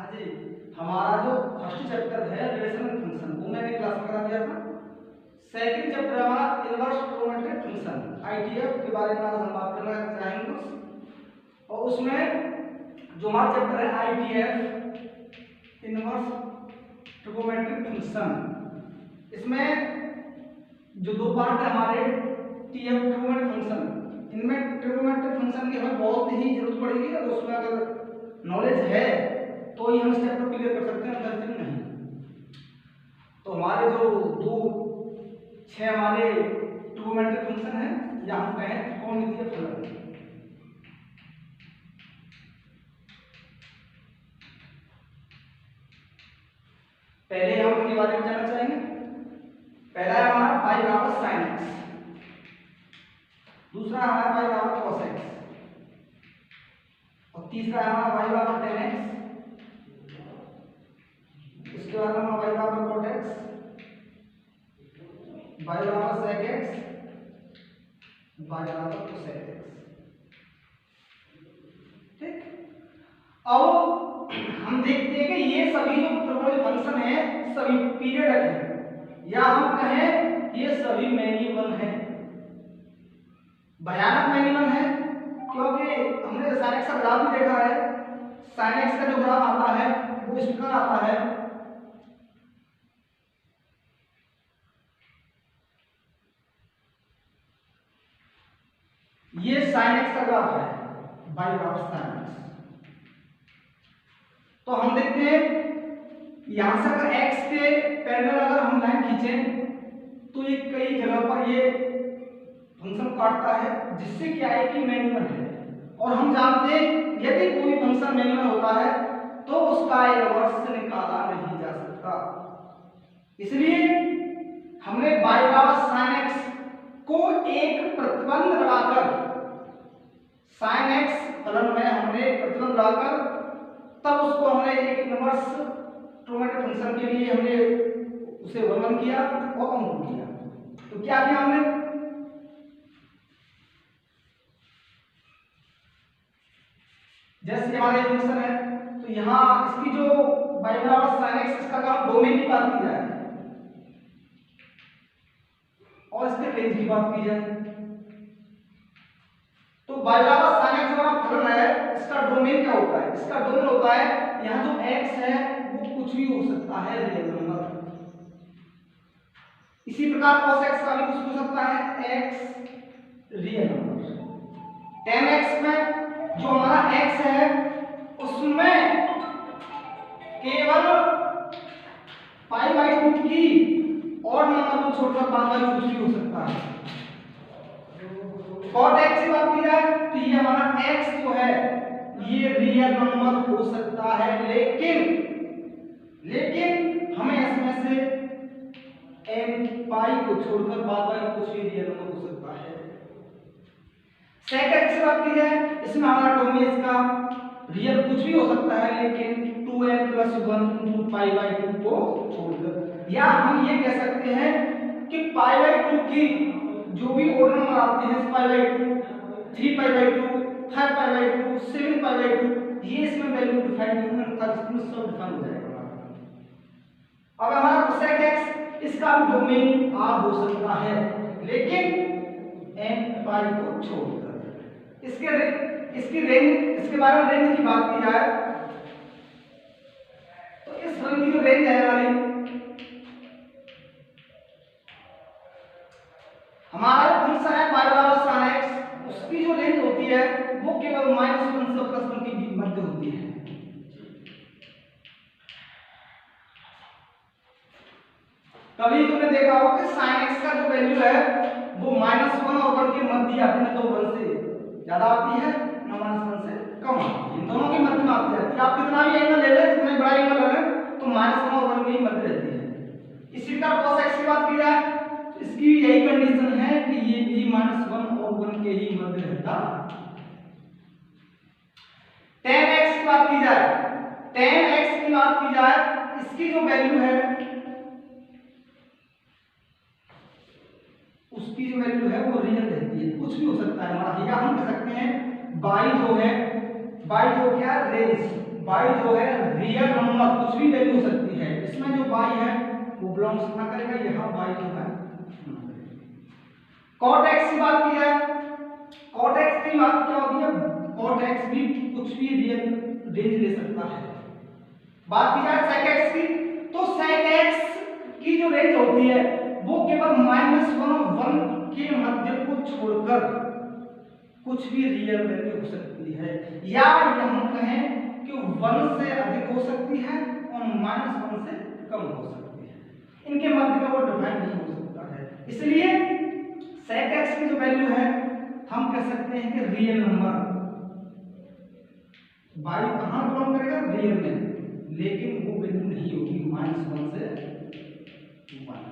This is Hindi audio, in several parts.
हाँ जी, हमारा जो फर्स्ट चैप्टर है रिलेशनल फंक्शन वो मैंने क्लास में करा दिया था। सेकंड चैप्टर हमारा इनवर्स ट्रिग्नोमेट्रिक फंक्शन आईटीएफ के बारे में आज हम बात करना चाहेंगे और उसमें जो हमारा चैप्टर है आईटीएफ इनवर्स ट्रिग्नोमेट्रिक फंक्शन, इसमें जो दो पार्ट है हमारे टीएफ ट्रिग्नोमेट्रिक फंक्शन, इनमें ट्रिग्नोमेट्रिक फंक्शन की हमें बहुत ही जरूरत पड़ेगी और उसमें अगर नॉलेज है तो ही हम स्टेप को क्लियर कर सकते हैं, अंदर से नहीं। तो हमारे जो दो छह हमारे ट्रिग्नोमेट्रिक फंक्शन है या हम कहें त्रिकोणमितीय फलन, पहले हम इनके बारे में जानना चाहेंगे। पहला है हमारा पाई बराबर sin x, दूसरा है हमारा पाई बराबर cos x और तीसरा है हमारा पाई बराबर tan x, इसके बाद हमारा पाई बराबर cot x, पाई बराबर sec x, पाई बराबर cosec x। ठीक, अब हम देखते हैं कि ये सभी जो त्रिकोणीय फंक्शन है सभी पीरियड है या हम कहें ये सभी मैनिमल है। भयानक मैनिमल है क्योंकि हमने sin x का ग्राफ भी देखा है। sin x का जो ग्राफ आता है वो इस प्रकार आता है, ये sin x का ग्राफ है बाई बराबर sin x। तो हम देखते हैं यहां से अगर x के पैरेलल अगर हम लाइन खींचें तो ये कई जगह पर ये फंक्शन काटता है, जिससे क्या है कि मैनिमल है। और हम जानते हैं यदि कोई फंक्शन मैनिमल होता है तो उसका इनवर्स निकाला नहीं जा सकता, इसलिए हमने बाई बराबर sin x को एक प्रतिबंध लगाकर sin x फलन में हमने प्रतिबंध लगाकर तब उसको हमने एक इनवर्स ट्रिग्नोमेट्रिक फंक्शन के लिए हमने उसे वर्णन किया और अंकित किया। तो क्या किया हमने, जैसे हमारा फंक्शन है तो यहाँ इसकी जो बाई बराबर sin x इसका काम डोमेन की बात की जाए और इसके रेंज की बात की जाए तो बाई बराबर sin x हमारा फलन है, इसका डोमेन क्या होता है, इसका डोमेन होता है यहाँ जो x है वो कुछ भी हो सकता है रियल नंबर। इसी प्रकार cos x का भी कुछ हो सकता है x real number. tan x में जो हमारा x है उसमें केवल पाई बाई 2 की और नंबर को छोड़कर बाद बाई कुछ भी हो सकता है। cot x की बात की जाए तो ये हमारा x जो है ये रियल नंबर हो सकता है, लेकिन हमें इसमें से n पाई को छोड़कर बाद बाई कुछ भी रियल नंबर हो सकता है। sec x की बात की जाए इसमें हमारा डोमेन इसका रियल कुछ भी हो सकता है, लेकिन 2n + 1 × पाई बाई 2 को छोड़कर, या हम ये कह सकते हैं कि पाई बाई 2 की जो भी ओड नंबर आते हैं pi by 2, 3 pi by 2, 5 pi by 2, 7 pi by 2, ये इसमें वैल्यू डिफाइन नहीं है, तब इसमें सब डिफाइन हो जाएगा। अब हमारा cosec x इसका भी डोमेन r हो सकता है, लेकिन n पाई को छोड़कर। इसकी रेंज, इसके बारे में रेंज की बात की जाए तो इस फलन की जो रेंज है हमारा फंक्शन है पाई बराबर sin x, उसकी जो रेंज होती है वो केवल -1 से +1 के मध्य होती है। कभी तुमने देखा होगा कि sin x का जो वैल्यू है वो -1 और 1 के मध्य आती है, तो 1 से ज्यादा आती है ना -1 से कम आती है, इन दोनों के मध्य में आती है। आप कितना भी एंगल ले लें, कितना बड़ा एंगल ले लें, तो -1 और 1 के ही मध्य रहती है। इसी प्रकार cos x की बात की जाए तो इसकी यही कंडीशन है कि ये भी -1 और 1 के ही मध्य रहता है। tan x की बात की जाए, tan x की बात की जाए इसकी जो वैल्यू है उसकी जो वैल्यू है वो रियल रहती है, कुछ भी हो सकता है हमारा, या हम कह सकते हैं बाई जो है, बाई जो क्या रेंज, बाई जो है रियल नंबर कुछ भी वैल्यू हो सकती है। इसमें जो y है वो बिलोंग्स ना करेगा, यहाँ y जो है cot x की बात की है। cot x की बात क्या होती है, cot x भी कुछ भी रियल रेंज ले सकता है। बात की जाए sec x की, तो sec x की जो रेंज होती है वो केवल -1 और 1 के मध्य को छोड़कर कुछ भी रियल वैल्यू हो सकती है, या हम कहें कि 1 से अधिक हो सकती है और -1 से कम हो सकती है। इनके मध्य में वो डिफाइन नहीं हो सकता है। इसलिए sec x की जो वैल्यू है हम कह सकते हैं कि रियल नंबर y कहां बिलोंग करेगा, रियल में, लेकिन वो वैल्यू नहीं होगी -1 से 1।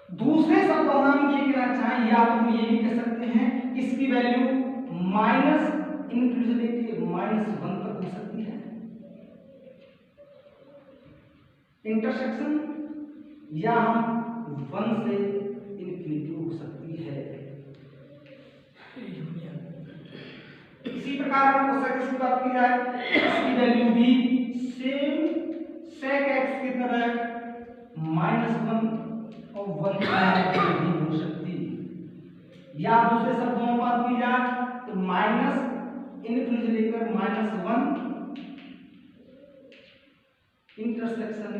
दूसरे शब्दों में हम ये कहना चाहें, या तो हम ये भी कह सकते हैं कि इसकी वैल्यू माइनस -1 तक हो सकती है, इंटरसेक्शन, या हम 1 से इन्फिनिटी हो सकती है। इसी प्रकार हम cosec x की बात की जाए, इसकी वैल्यू भी सेम sec x की तरह -1 और 1 नहीं हो सकती, या दूसरे शब्दों में बात की जाए तो माइनस इन्फिनिटी लेकर -1 इंटरसेक्शन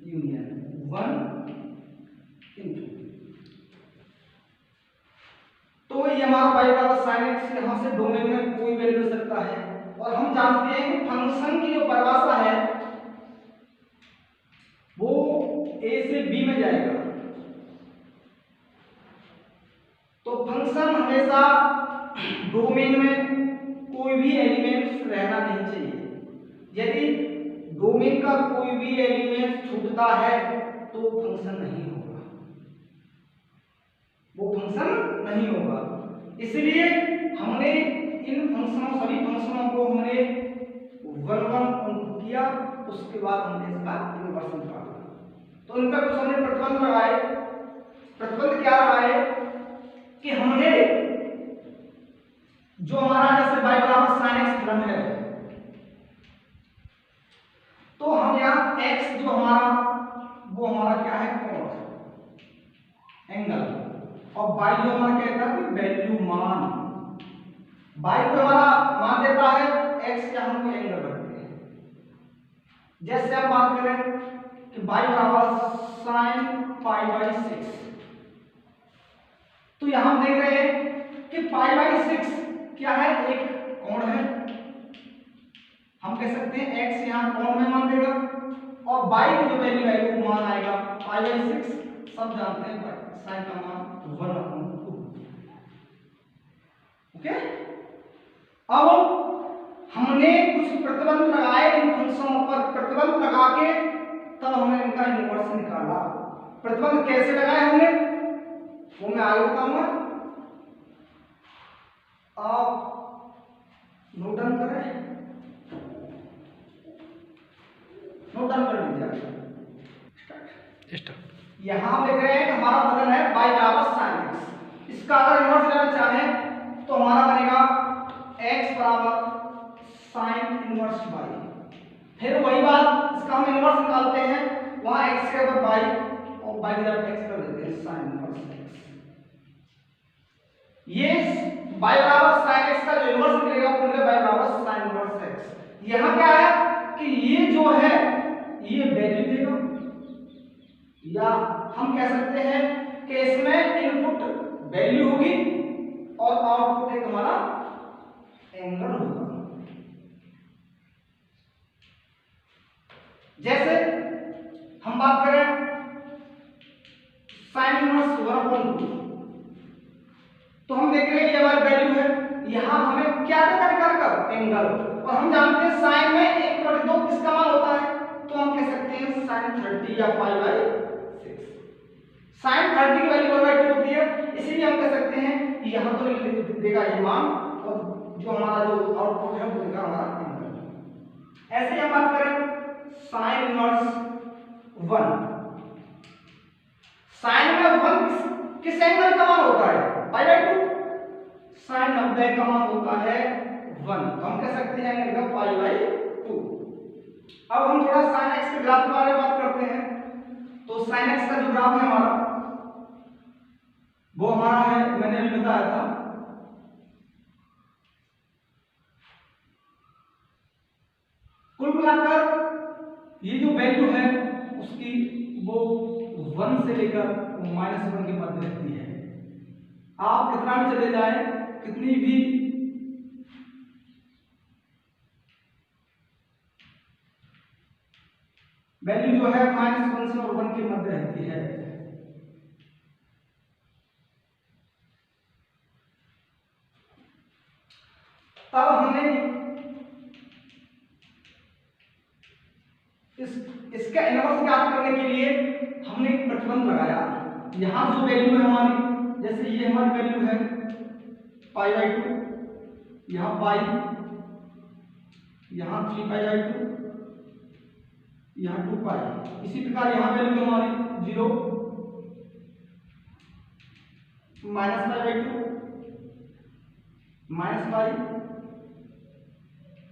यूनियन 1 इनटू, तो ये हमारा y बराबर sin x यहाँ से डोमेन में कोई वैल्यू हो सकता है। और हम जानते हैं कि फंक्शन की जो परिभाषा है वो a से b में जाएगा, तो फंक्शन हमेशा डोमेन में कोई भी एलिमेंट्स रहना नहीं चाहिए। यदि डोमेन का कोई भी एलिमेंट छूटता है तो फंक्शन नहीं होगा, वो फंक्शन नहीं होगा। इसलिए हमने इन फंक्शनों, सभी फंक्शनों को हमने 1 किया, उसके बाद हमने इसका इनवर्स निकाला। तो इन पर कुछ हमने प्रतिबंध लगाए। प्रतिबंध क्या लगाए कि हमने जो हमारा जैसे y बराबर sin x फलन है, तो हम यहाँ x जो हमारा वो हमारा क्या है, कोण, एंगल, और y जो हमारा कहता है कि वैल्यू, मान, y को हमारा मान देता है, x क्या हम एंगल रखते हैं। जैसे हम बात करें कि y बराबर sin π/6, तो यहां हम देख रहे हैं कि π/6 क्या है, एक कोण है। हम कह सकते हैं x यहां कोण में मान देगा, और y की जो वैल्यू है वो मान आएगा π/6, सब जानते हैं sin का मान 1/2। ओके, अब हमने कुछ प्रतिबंध लगाए इन फंक्शनों पर। प्रतिबंध लगा के तब हमने इनका इनवर्स निकाला। प्रतिबंध कैसे लगाए हमने वो मैं आगे बताऊंगा, आप नोट डाउन करें, नोट डाउन कर लीजिए। यहां देख रहे हैं कि हमारा फलन है y बराबर sin x। इसका अगर इनवर्स लेना चाहें तो हमारा बनेगा x बराबर sin इनवर्स y। फिर वही बात, इसका हम इनवर्स निकालते हैं, वहां x के ऊपर y और y की जगह x कर देते हैं sin इनवर्स x। ये y बराबर sin x का जो इनवर्स निकलेगा वो निकलेगा y बराबर sin इनवर्स x। यहां क्या है कि ये जो है ये वैल्यू देगा, या हम कह सकते हैं कि इसमें इनपुट वैल्यू होगी और आउटपुट एक हमारा एंगल होगा। जैसे हम बात करें sin इनवर्स 1/2, तो हम देख रहे हैं ये हमारी वैल्यू है, यहां हमें क्या देना निकाल कर, एंगल, और हम जानते हैं sin में 1/2 किसका मान होता है, तो हम कह सकते हैं sin 30 या π/6। sin 30 की वैल्यू 1/2 होती है, इसीलिए हम कह सकते हैं कि यहां तो लिख देगा ये मान, और जो हमारा जो आउटपुट है वो देगा हमारा एंगल। ऐसे हम बात करें sin इनवर्स 1, sin में 1 किस एंगल का मान होता है, π/2। sin 90 का मान होता है 1, तो हम कह सकते हैं एंगल का π/2। अब हम थोड़ा sin x के ग्राफ के बारे में बात करते हैं। तो sin x का जो ग्राफ है हमारा, वो हमारा है, मैंने अभी बताया था, कुल मिलाकर ये जो वैल्यू है उसकी वो 1 से लेकर -1 के मध्य रहती है। आप कितना भी चले जाएं, कितनी भी वैल्यू जो है -1 से और 1 के मध्य रहती है। तब हमने इसका इनवर्स ज्ञात करने के लिए हमने एक प्रतिबंध लगाया। यहां जो वैल्यू है हमारी, जैसे ये हमारी वैल्यू है π/2, यहां पाई, यहां 3π/2, यहां 2π। इसी प्रकार यहां वैल्यू हमारी 0, -π/2, -π,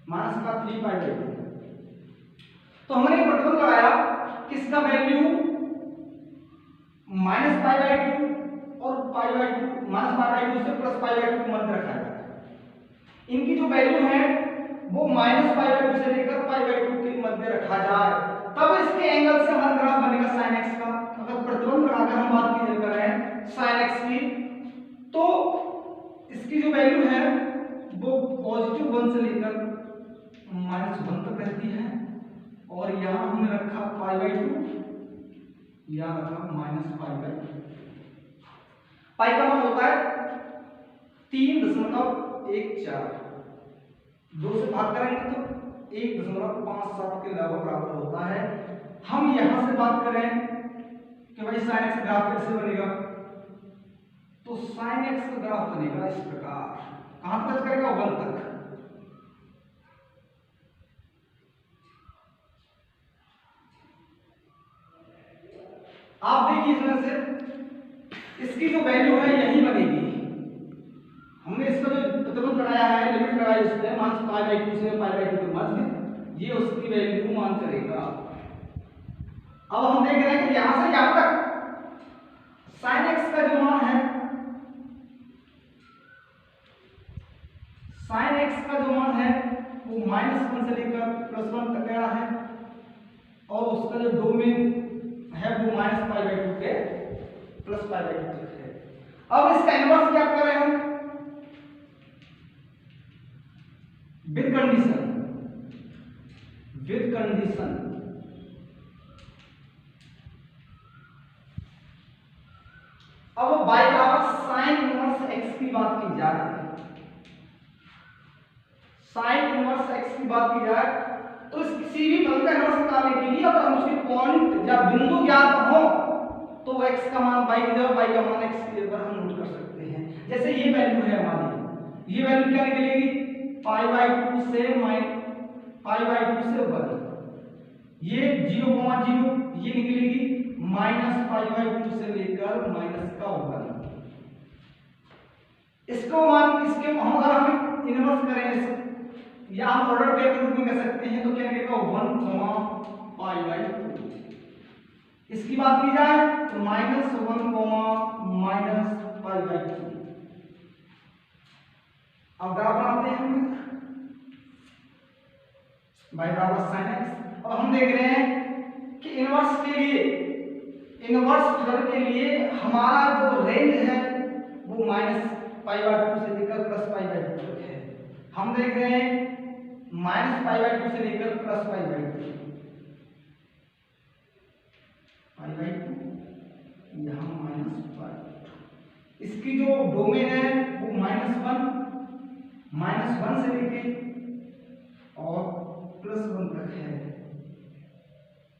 -3π/2। तो हमने एक प्रतिबंध लगाया कि इसका वैल्यू -π/2 और π/2, -π/2 से +π/2 के मध्य रखा जाए। इनकी जो वैल्यू है वो -π/2 से लेकर π/2 के मध्य रखा जाए, तब इसके एंगल से हमारा ग्राफ बनेगा sin x का। अगर प्रतिबंध लगाकर हम बात की कर रहे हैं sin x की, तो इसकी जो वैल्यू है वो +1 से लेकर -1 तक रहती है, और यहां हमने रखा π/2, यहां रखा -π/2। पाई का मान होता है 3.14, 2 से भाग करेंगे तो 1.57 के लगभग बराबर होता है। हम यहां से बात करें कि भाई sin x ग्राफ कैसे बनेगा, तो sin x का ग्राफ बनेगा इस प्रकार। कहां तक करेगा, 1 तक। आप देखिए इसमें से इसकी जो वैल्यू है यही बनेगी। हमने इसका जो प्रतिबंध लगाया है, लिमिट लगाई उसने -π/2 से π/2 के मध्य, ये उसकी वैल्यू मान करेगा। अब हम देख रहे हैं कि यहां से यहां तक sin x का जो मान है, sin x का जो मान है वो -1 से लेकर +1 तक गया है, और उसका जो डोमेन है वो -π/2 के +π/2 तक है। अब इसका इनवर्स क्या करें हम, विद कंडीशन, अब बाई बराबर sin इनवर्स x की बात की जाए, sin इनवर्स x की बात की जाए, तो इस किसी भी फलन का इनवर्स निकालने के लिए अगर हम उसके पॉइंट या बिंदु ज्ञात हो, तो x का मान y की जगह, y का मान x की जगह हम नोट कर सकते हैं। जैसे ये वैल्यू है हमारी, ये वैल्यू क्या निकलेगी, π/2 से π/2 से 1, ये 0,0 ये निकलेगी -π/2 से लेकर -1। इसको मान, इसके हम अगर हम इनवर्स करें या हम ऑर्डर के रूप में कह सकते हैं, तो क्या निकलेगा 1,π/2। इसकी बात की जाए तो -1, -π/2। अब ग्राफ बनाते हैं हम y बराबर sin x। अब हम देख रहे हैं कि इनवर्स के लिए, इनवर्स फलन के लिए हमारा जो रेंज है वो -π/2 से लेकर +π/2 तक है। हम देख रहे हैं -π/2 से लेकर +π/2, यहाँ -π। इसकी जो डोमेन है वो -1 से लेके और +1 तक है,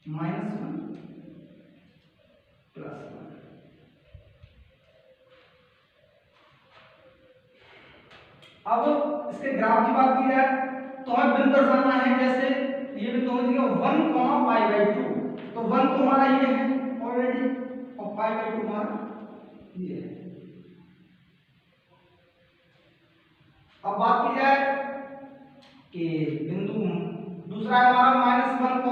-1 +1। अब इसके ग्राफ की बात की जाए तो हमें बिंदु दर्शाना है, जैसे ये बिंदु हो जाएगा 1,π/2, तो 1 तो हमारा ये है ऑलरेडी, और π/2 हमारा ये है। अब बात की जाए कि बिंदु दूसरा है हमारा -1, -π/2,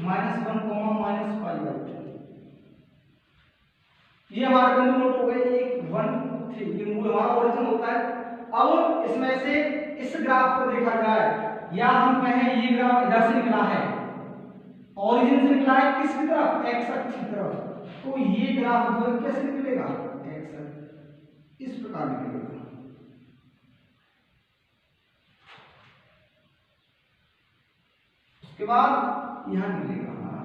-1, -π/2। ये हमारा बिंदु नोट हो गए 1 1 3, ये मूल हमारा ओरिजिन होता है। अब इसमें से इस ग्राफ को देखा जाए, या हम कहें ये ग्राफ इधर से निकला है, ओरिजिन से निकला है किसकी तरफ, एक्स अक्ष की तरफ, तो ये ग्राफ जो है कैसे निकलेगा, एक्स अक्ष इस प्रकार निकलेगा। उसके बाद यहां निकलेगा हमारा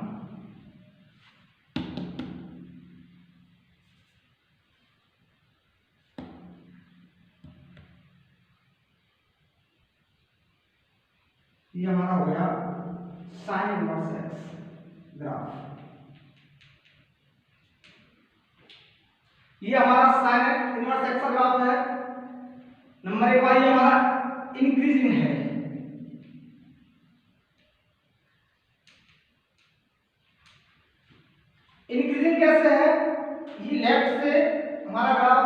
ये हमारा हो गया साइन इनवर्स एक्स ग्राफ। ये हमारा साइन इनवर्स एक्स का ग्राफ है। नंबर 1 ये हमारा इंक्रीजिंग है, इंक्रीजिंग कैसे है, ये लेफ्ट से हमारा ग्राफ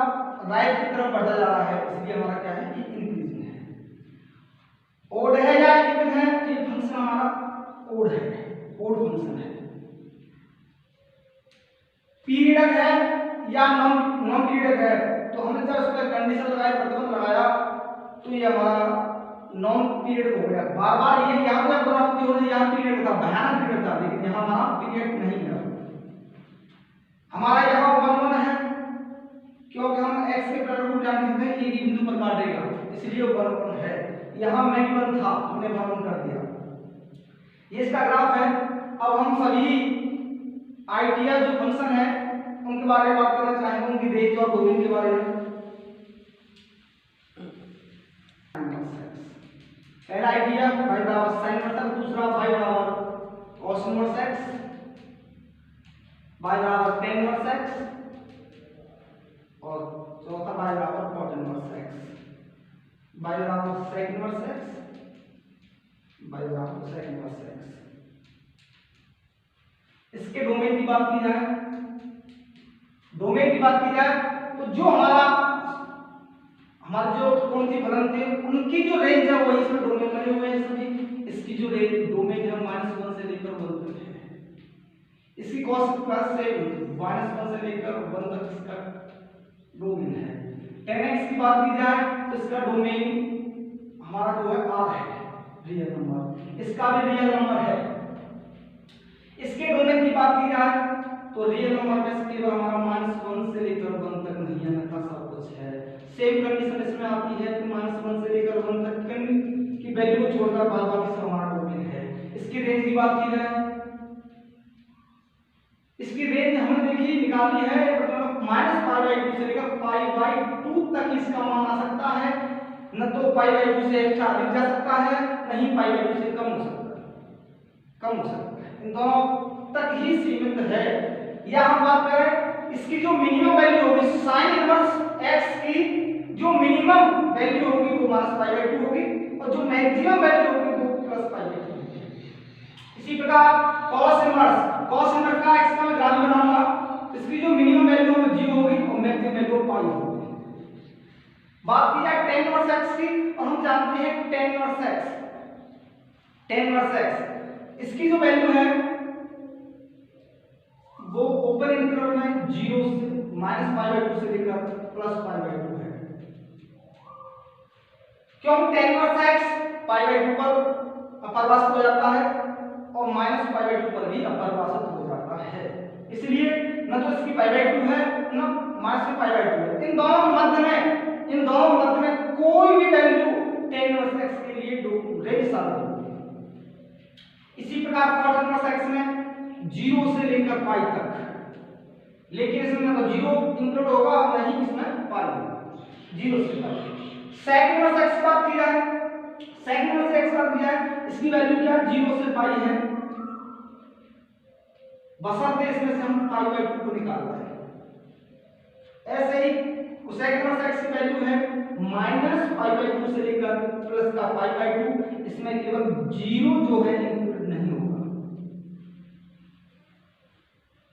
राइट की तरफ बढ़ता जा रहा है, इसलिए हमारा क्या है, ये इंक्रीजिंग है। ओड है या इवन है, ये फंक्शन हमारा ओड है, ओड फंक्शन है। पीरियड है या नॉन पीरियड है, तो हमने जब इस पर कंडीशन लगाई, प्रतिबंध लगाया, तो ये हमारा नॉन पीरियड हो गया। बार बार ये यहाँ पर प्राप्ति हो रही है, यहाँ पीरियड था, भयानक पीरियड था, लेकिन यहाँ हमारा पीरियड नहीं है। हमारा यहाँ 1 1 है, क्योंकि हम x के प्रोडक्ट को जानते हैं, एक ही बिंदु पर काटेगा, इसलिए 1 1 है। यहाँ मैक्सिमम था, हमने 1 1 कर दिया। ये इसका ग्राफ है। अब हम सभी आइडिया जो फंक्शन है उनके बारे में बात करना चाहेंगे, उनकी रेंज और डोमेन के बारे में। पहला आइडिया y बराबर sin इनवर्स, दूसरा y बराबर cos इनवर्स x, y बराबर tan इनवर्स x, और चौथा y बराबर cot इनवर्स x, y बराबर sec इनवर्स x, y बराबर sec इनवर्स x। इसके डोमेन की बात की जाए, डोमेन की बात की जाए तो जो हमारे जो त्रिकोणीय फलन थे उनकी जो रेंज है वही इसमें डोमेन बने हुए हैं सभी। इसकी जो रेंज डोमेन है -1 से लेकर 1 तक है। इसकी cos प्लस से -1 से लेकर 1 तक इसका डोमेन है। tan x की बात की जाए तो इसका डोमेन हमारा जो है r है, रियल नंबर, इसका भी रियल नंबर है। इसके डोमेन की बात की जाए तो रियल नंबर में से केवल हमारा -1 से लेकर 1 तक नहीं है, अन्यथा सब कुछ है। सेम कंडीशन इसमें आती है कि -1 से लेकर 1 तक की वैल्यू को छोड़कर बाकी सब हमारा डोमेन है। इसकी रेंज की बात की जाए, इसकी रेंज हमने देखी निकाली है, मतलब -π/2 से लेकर π/2 तक इसका मान आ सकता है। न तो π/2 से एक्स्ट्रा अधिक जा सकता है, नहीं π/2 से कम हो सकता है, कम हो सकता है, इन दोनों तक ही सीमित है। या हम बात करें इसकी जो मिनिमम वैल्यू होगी sin इनवर्स x की, जो मिनिमम वैल्यू होगी वो -π/2 होगी, और जो मैक्सिमम वैल्यू होगी वो +π/2 होगी। इसी प्रकार cos इनवर्स का x का मैं ग्राफ बनाऊंगा, इसकी जो मिनिमम वैल्यू होगी 0 होगी और मैक्सिमम वैल्यू π होगी। बात की जाए tan इनवर्स x की, और हम जानते हैं tan इनवर्स x, इसकी जो वैल्यू है वो ओपन इंटरवल में 0 से -π/2 से लेकर +π/2 है। क्यों tan इनवर्स x π/2 पर अपरिभाषित हो जाता है और -π/2 पर भी अपरिभाषित हो जाता है, इसलिए न तो इसकी π/2 है न -π/2 है। इन दोनों के मध्य में कोई भी वैल्यू tan इनवर्स x के लिए रेंज साबित होगी। इसी प्रकार cos इनवर्स x में 0 से लेकर पाई तक, लेकिन इसमें ना तो 0 इंक्लूड होगा और नहीं इसमें पाई होगा, 0 से पाई। sec इनवर्स x बात की जाए, sec इनवर्स x बात की जाए, इसकी वैल्यू क्या 0 से पाई है, बशर्ते इसमें से हम π/2 को निकालना है। ऐसे ही sec इनवर्स x की वैल्यू है -π/2 से लेकर प्लस का π/2, इसमें केवल 0 जो है इंक्लूड नहीं होगा।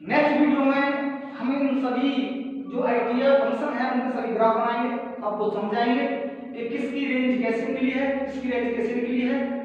नेक्स्ट वीडियो में हम इन सभी जो आइडिया फंक्शन है उनके सभी ग्राफ बनाएंगे, आपको समझाएंगे किसकी रेंज कैसे मिली है, किसकी रेंज कैसे निकली है,